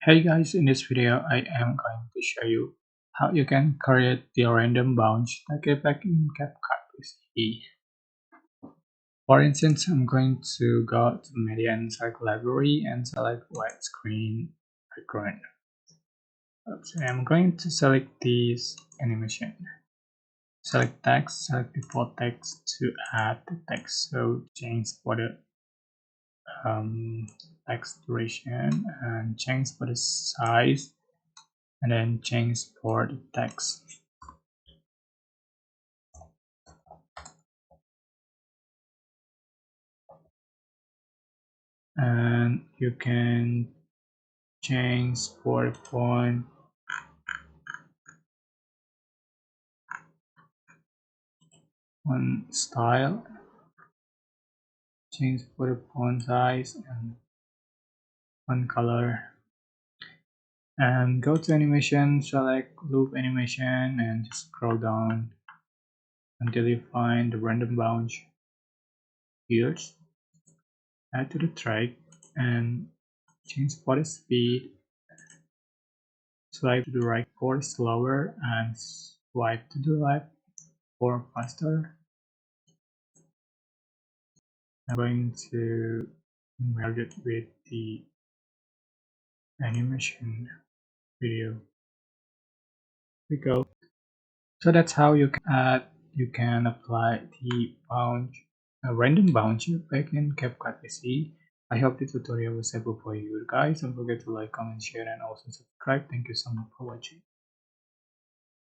Hey guys, in this video I am going to show you how you can create the random bounce back in CapCut PC. For instance, I'm going to go to media and select library and select widescreen background. Okay, I'm going to select this animation. Select text, select default text to add the text. So change for the text duration and change for the size and then change for the text. And you can change for font style, change for the font size and font color, and go to animation, select loop animation and just scroll down until you find the random bounce here. Add to the track and change for the speed, swipe to the right for slower and swipe to the left for faster. I'm going to merge it with the animation video. We go. So that's how you can apply the bounce, a random bounce back in CapCut PC. I hope the tutorial was helpful for you guys. Don't forget to like, comment, share, and also subscribe. Thank you so much for watching.